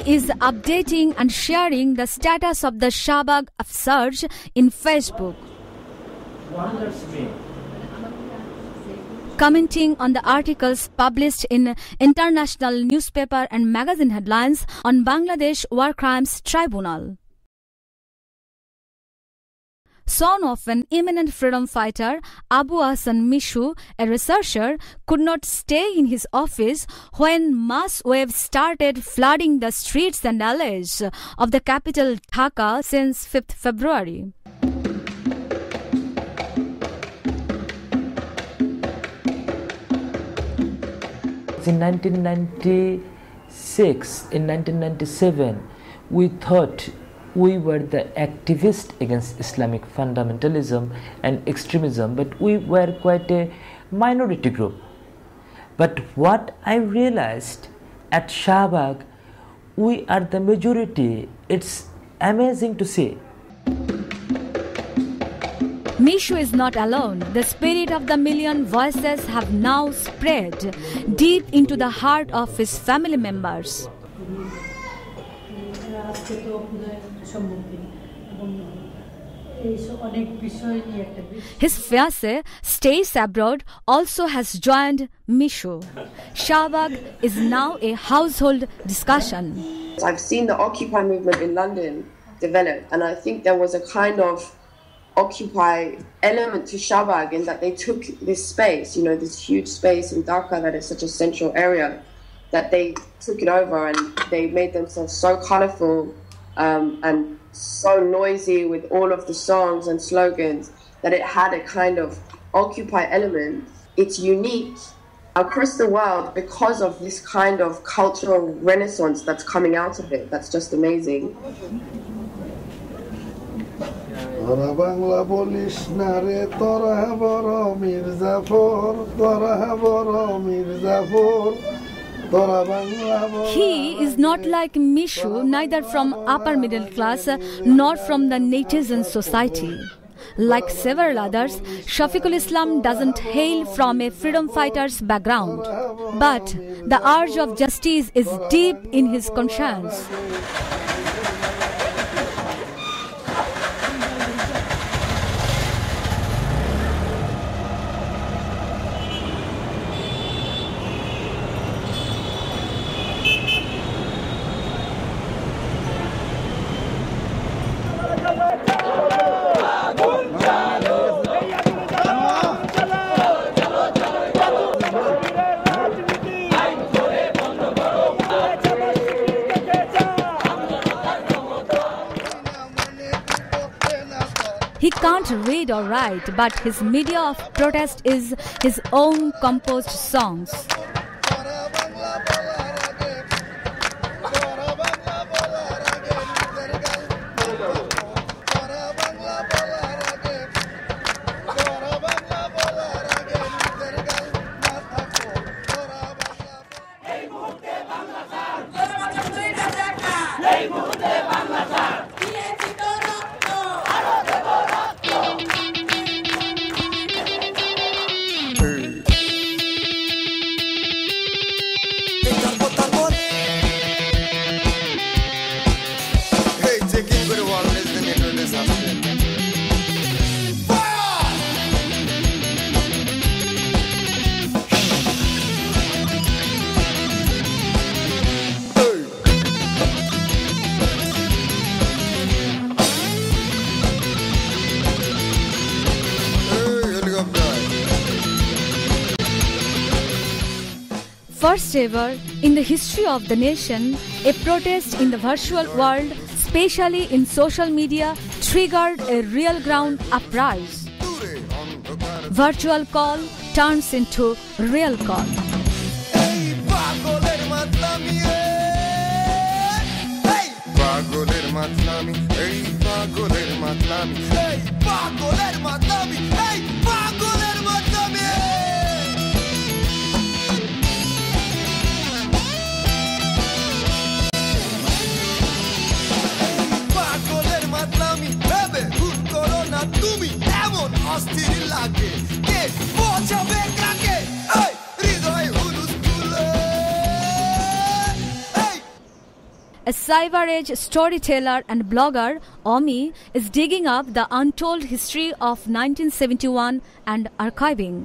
is updating and sharing the status of the Shahbag Up surge in Facebook. Wonders me. Commenting on the articles published in international newspaper and magazine headlines on Bangladesh War Crimes Tribunal. Son of an eminent freedom fighter, Abu Hassan Mishu, a researcher, could not stay in his office when mass waves started flooding the streets and alleys of the capital Dhaka since 5th February. In 1996, in 1997, we thought we were the activists against Islamic fundamentalism and extremism, but we were quite a minority group. But what I realized at Shahbag, we are the majority. It's amazing to see. Mishu is not alone. The spirit of the million voices have now spread deep into the heart of his family members. His fiancée stays abroad also has joined Mishu. Shahbag is now a household discussion. I've seen the Occupy movement in London develop, and I think there was a kind of Occupy element to Shahbag in that they took this space, this huge space in Dhaka that is such a central area, that they took it over and they made themselves so colourful and so noisy with all of the songs and slogans that it had a kind of Occupy element. It's unique across the world because of this kind of cultural renaissance that's coming out of it. That's just amazing. He is not like Mishu, neither from upper middle class nor from the netizen society. Like several others, Shafiqul Islam doesn't hail from a freedom fighter's background, but the urge of justice is deep in his conscience. He can't read or write, but his media of protest is his own composed songs. First ever in the history of the nation, a protest in the virtual world, especially in social media, triggered a real ground uprising. Virtual call turns into real call. a cyber age storyteller and blogger, Omi is digging up the untold history of 1971 and archiving.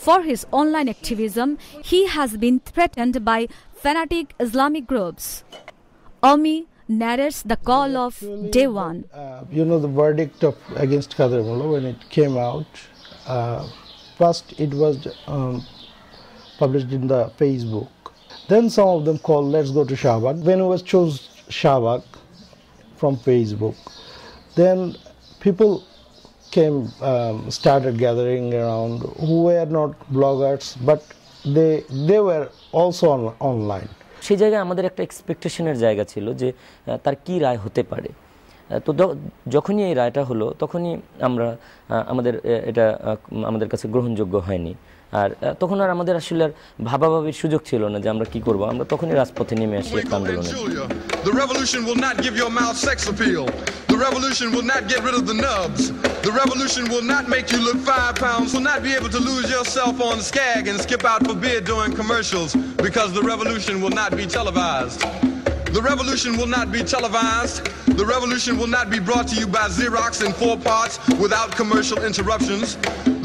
For his online activism, he has been threatened by fanatic Islamic groups. Omi narrates the call of day one. The verdict against Qader Mollah, when it came out, first it was published in the Facebook. Then some of them called, let's go to Shahbag. When we chose Shahbag from Facebook, then people came, started gathering around who were not bloggers, but they were also online. সেই জায়গায় আমাদের একটা এক্সপেকটেশনের জায়গা ছিল যে তার কি রায় হতে পারে। তো যখনই এই রায়টা হলো তখনই এটা আমাদের কাছে গ্রহণযোগ্য হয়নি। আর তখন আর আমাদের আসলে আর ভাবাভাবির সুযোগ ছিল না যে আমরা কি করব। আমরা তখনই রাজপথে নেমে আসি একটা আন্দোলনে। The revolution will not give your mouth sex appeal. The revolution will not get rid of the nubs. The revolution will not make you look 5 pounds. Will not be able to lose yourself on Skag and skip out for beer during commercials because the revolution will not be televised. The revolution will not be televised. The revolution will not be brought to you by Xerox in 4 parts without commercial interruptions.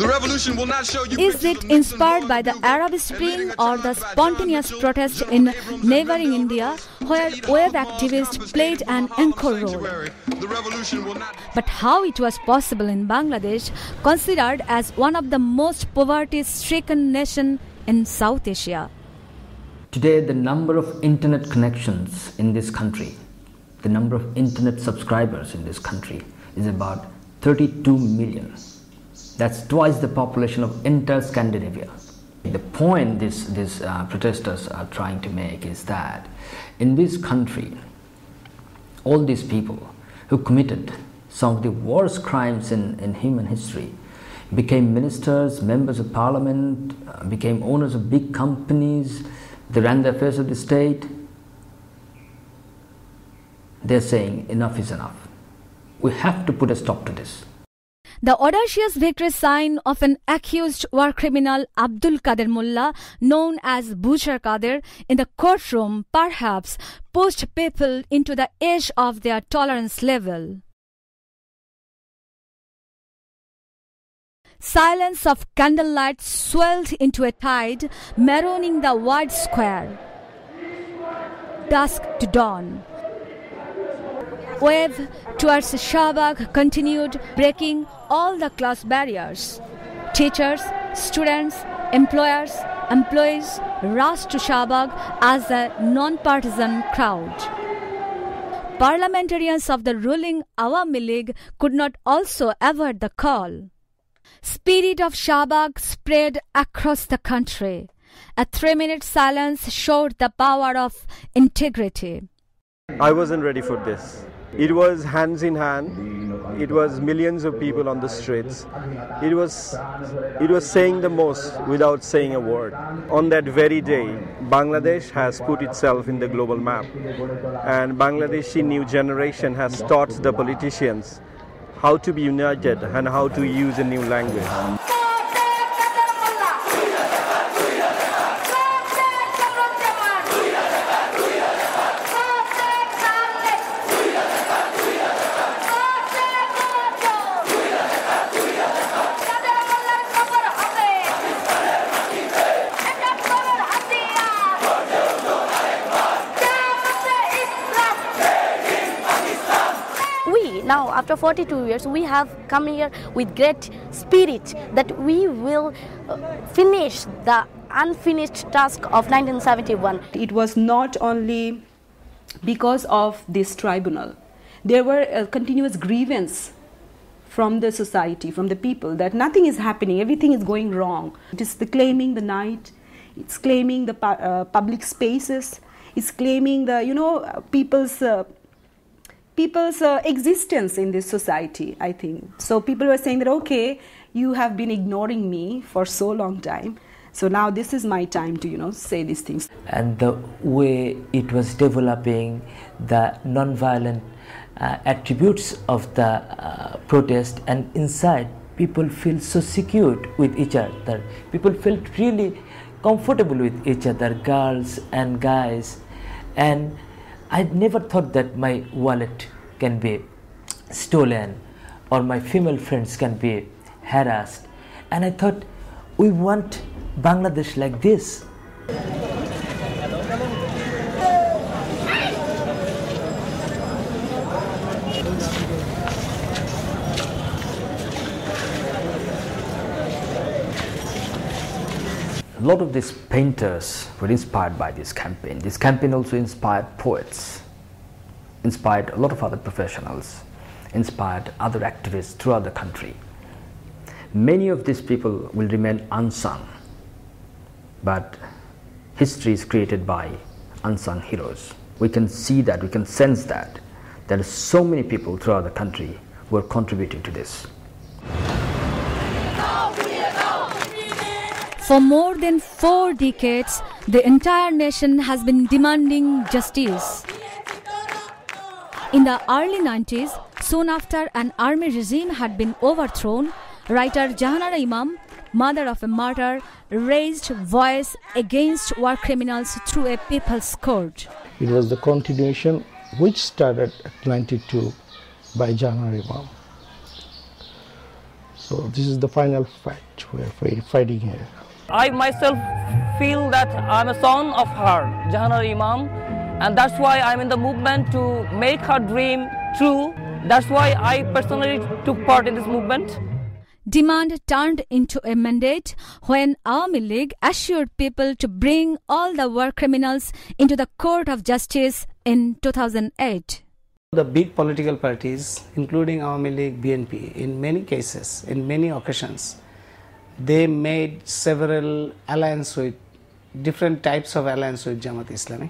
The revolution will not show you. Is it inspired by the Arab Spring or the spontaneous protest in neighboring India, where web activists played an anchor role? But how it was possible in Bangladesh, considered as one of the most poverty-stricken nations in South Asia? Today, the number of internet connections in this country, the number of internet subscribers in this country is about 32 million. That's twice the population of entire Scandinavia. The point these protesters are trying to make is that in this country, all these people who committed some of the worst crimes in human history became ministers, members of parliament, became owners of big companies. They ran the affairs of the state. They're saying enough is enough. We have to put a stop to this. The audacious victory sign of an accused war criminal Abdul Qader Mollah, known as Butcher Qader, in the courtroom perhaps pushed people into the edge of their tolerance level. Silence of candlelight swelled into a tide, marooning the wide square. Dusk to dawn. Wave towards Shahbag continued, breaking all the class barriers. Teachers, students, employers, employees rushed to Shahbag as a non-partisan crowd. Parliamentarians of the ruling Awami League could not also avert the call. Spirit of Shahbag spread across the country. A 3-minute silence showed the power of integrity. I wasn't ready for this. It was hands in hand. It was millions of people on the streets. It was saying the most without saying a word. On that very day, Bangladesh has put itself in the global map. And Bangladeshi new generation has taught the politicians how to be united and how to use a new language. Now, after 42 years, we have come here with great spirit that we will finish the unfinished task of 1971. It was not only because of this tribunal. There were a continuous grievance from the society, from the people, that nothing is happening, everything is going wrong. It is the claiming the night, it's claiming the public spaces, it's claiming the, people's existence in this society, I think. So people were saying that, okay, you have been ignoring me for so long time, so now this is my time to, say these things. And the way it was developing, the non-violent attributes of the protest, and inside people feel so secure with each other. People felt really comfortable with each other, girls and guys. And I'd never thought that my wallet can be stolen or my female friends can be harassed. And I thought, we want Bangladesh like this. A lot of these painters were inspired by this campaign. This campaign also inspired poets, inspired a lot of other professionals, inspired other activists throughout the country. Many of these people will remain unsung, but history is created by unsung heroes. We can see that, we can sense that there are so many people throughout the country who are contributing to this. For more than 4 decades, the entire nation has been demanding justice. In the early 90s, soon after an army regime had been overthrown, writer Jahanara Imam, mother of a martyr, raised voice against war criminals through a people's court. It was the continuation which started at 92 by Jahanara Imam. So this is the final fight we're fighting here. I myself feel that I'm a son of her, Jahanara Imam, and that's why I'm in the movement to make her dream true. That's why I personally took part in this movement. Demand turned into a mandate when Awami League assured people to bring all the war criminals into the court of justice in 2008. The big political parties, including Awami League, BNP, in many cases, in many occasions, they made several alliances with different types of alliance with Jamaat Islami.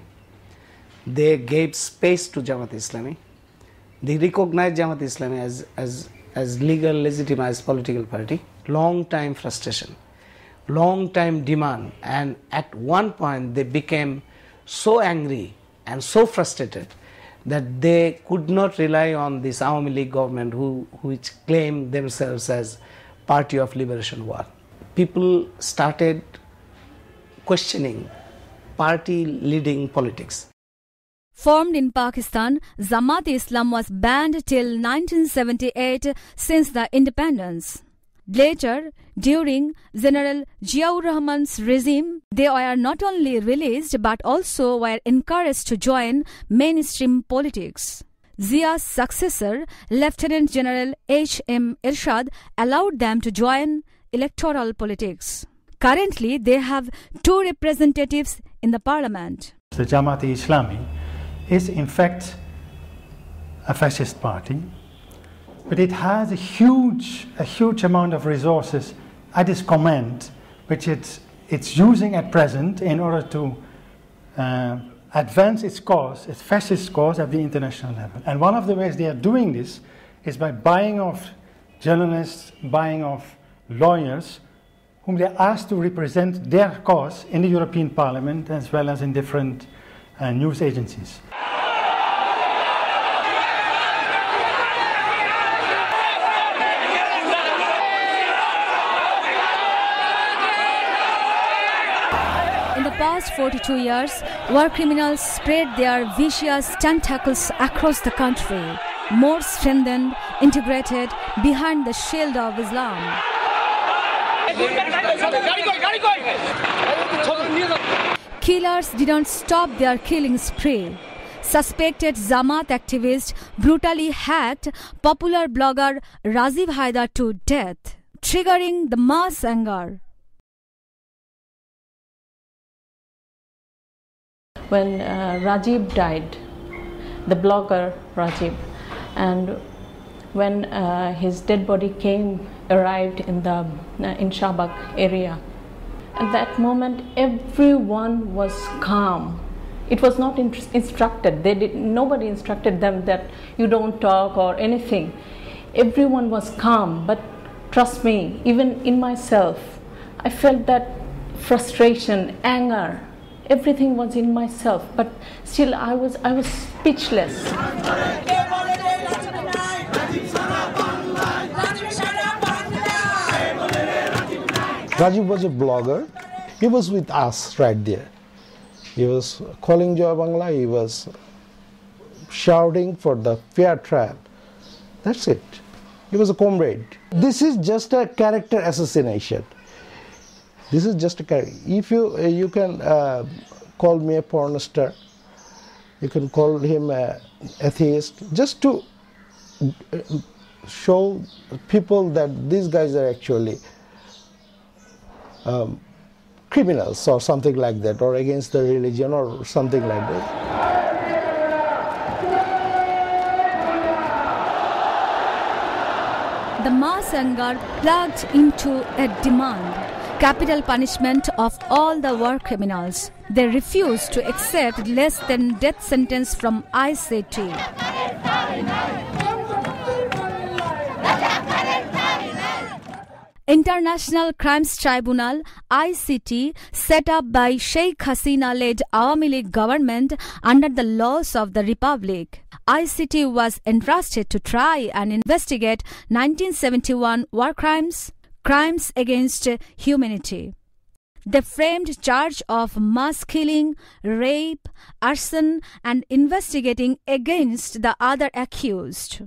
They gave space to Jamaat Islami. They recognized Jamaat Islami as legal, legitimized political party. Long time frustration, long time demand, and at one point they became so angry and so frustrated that they could not rely on this Awami League government which claimed themselves as Party of Liberation War. People started questioning party leading politics. Formed in Pakistan, Jamaat-e-Islam was banned till 1978 since the independence. Later, during General Ziaur Rahman's regime, they were not only released but also were encouraged to join mainstream politics. Zia's successor, Lieutenant General H.M. Irshad, allowed them to join electoral politics. Currently, they have 2 representatives in the parliament. The Jamaat-e-Islami is in fact a fascist party, but it has a huge amount of resources at its command, which it's using at present in order to advance its cause, its fascist cause at the international level. And one of the ways they are doing this is by buying off journalists, buying off lawyers, whom they asked to represent their cause in the European Parliament as well as in different news agencies. In the past 42 years, war criminals spread their vicious tentacles across the country, more strengthened, integrated behind the shield of Islam. Killers didn't stop their killing spree. Suspected Jamaat activist brutally hacked popular blogger Rajiv Haidar to death, triggering the mass anger. When Rajiv died, the blogger Rajiv, and when his dead body arrived in Shahbag area, at that moment everyone was calm. It was not instructed. Nobody instructed them that you don't talk or anything. Everyone was calm, but trust me, even in myself, I felt that frustration, anger. Everything was in myself, but still I was speechless. Rajiv was a blogger. He was with us right there. He was calling Joy Bangla. He was shouting for the fair trial. That's it. He was a comrade. This is just a character assassination. This is just a character. If you can call me a porn star, you can call him an atheist, just to show people that these guys are actually criminals or something like that, or against the religion or something like that. The mass anger plugged into a demand: capital punishment of all the war criminals. They refused to accept less than death sentence from ICT. International Crimes Tribunal (ICT), set up by Sheikh Hasina-led Awami League government under the laws of the Republic. ICT was entrusted to try and investigate 1971 war crimes, crimes against humanity. They framed charge of mass killing, rape, arson, and investigating against the other accused.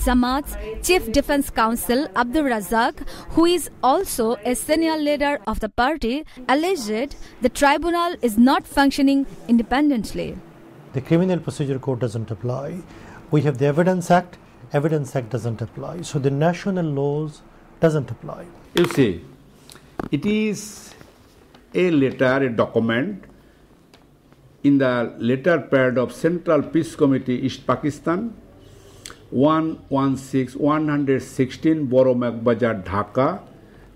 Jamaat's Chief Defense Counsel Abdul Razak, who is also a senior leader of the party, alleged the tribunal is not functioning independently. The Criminal Procedure Code doesn't apply. We have the Evidence Act doesn't apply. So the national laws doesn't apply. You see, it is a letter, a document in the letter pad of Central Peace Committee East Pakistan, 116 Boro Bazar, Dhaka.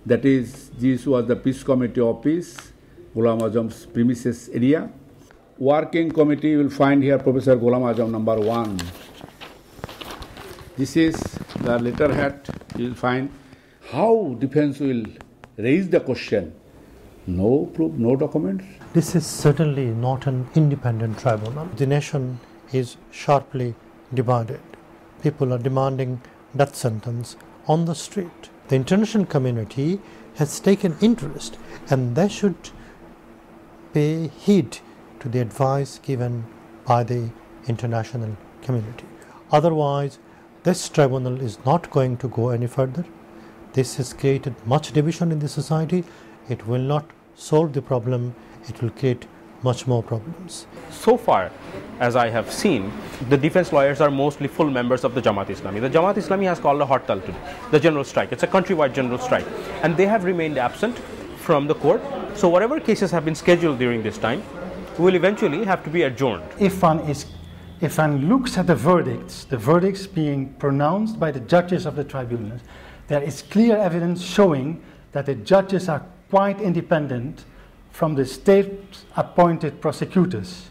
That is, this was the Peace Committee office, Ghulam Azam's premises area. Working committee, you will find here Professor Ghulam Azam number 1. This is the letterhead. You will find how defense will raise the question. No proof, no documents. This is certainly not an independent tribunal. The nation is sharply divided. People are demanding death sentence on the street. The international community has taken interest, and they should pay heed to the advice given by the international community. Otherwise, this tribunal is not going to go any further. This has created much division in the society. It will not solve the problem. It will create much more problems. So far, as I have seen, the defense lawyers are mostly full members of the Jamaat Islami. The Jamaat Islami has called a hartal today, the general strike. It's a countrywide general strike, and they have remained absent from the court. So whatever cases have been scheduled during this time will eventually have to be adjourned. If one looks at the verdicts being pronounced by the judges of the tribunals, there is clear evidence showing that the judges are quite independent from the state-appointed prosecutors.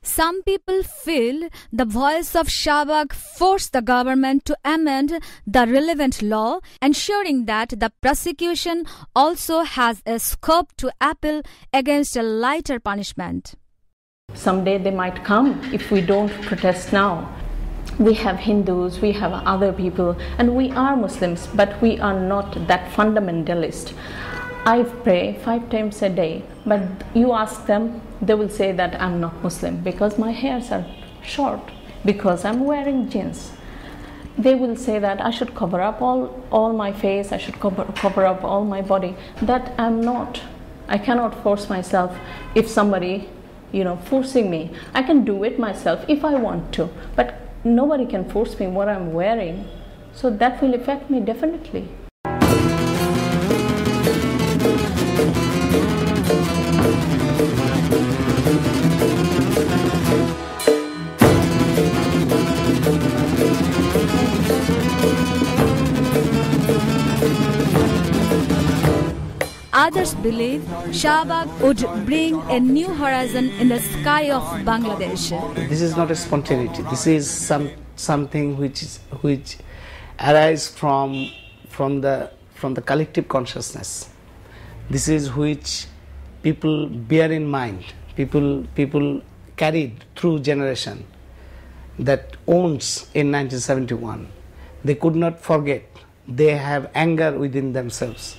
Some people feel the voice of Shahbag forced the government to amend the relevant law, ensuring that the prosecution also has a scope to appeal against a lighter punishment. Someday they might come if we don't protest now. We have Hindus, we have other people, and we are Muslims, but we are not that fundamentalist. I pray 5 times a day, but you ask them, they will say that I'm not Muslim because my hairs are short, because I'm wearing jeans. They will say that I should cover up all my face, I should cover up all my body. That I'm not. I cannot force myself. If somebody, forcing me, I can do it myself if I want to, but nobody can force me what I'm wearing. So that will affect me definitely. Others believe Shahbag would bring a new horizon in the sky of Bangladesh. This is not a spontaneity. This is something which arise from the collective consciousness. This is which people bear in mind, people carried through generation, that owns in 1971. They could not forget. They have anger within themselves.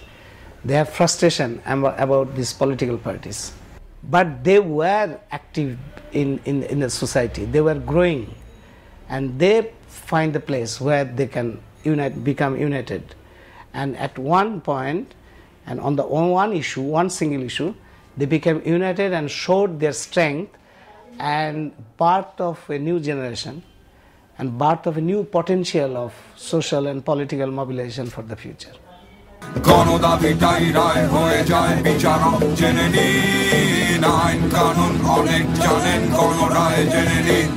They have frustration about these political parties. But they were active in the society. They were growing, and they find the place where they can become united. And at one point, and on one issue, one single issue, they became united and showed their strength and birth of a new generation and birth of a new potential of social and political mobilization for the future. গণদাবিটাই রায় হয়ে যায় বিচারক জেনে নিন আইন কানুন অনেক জানেন গণরায় জেনে নিন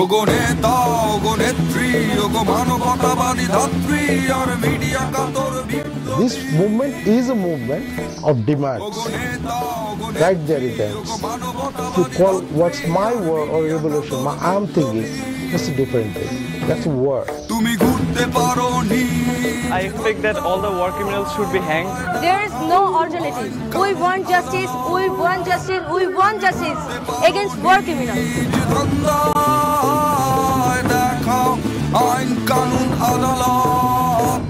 ওগো নেতা ওগো নেত্রী ওগো মানবতাবাদী ধাত্রী আর মিডিয়া কাতর This movement is a movement of demands. Right there it ends. To call what's my war or revolution, I'm thinking, that's a different thing. That's a war. I expect that all the war criminals should be hanged. There is no alternative. We want justice, we want justice, we want justice against war criminals. আইন কানুন আদালত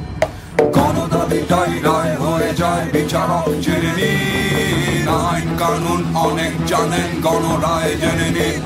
গণদাবিটাই রায় হয়ে যায় বিচারক জেনে নিন আইন কানুন অনেক জানেন গণরায় জেনে নিন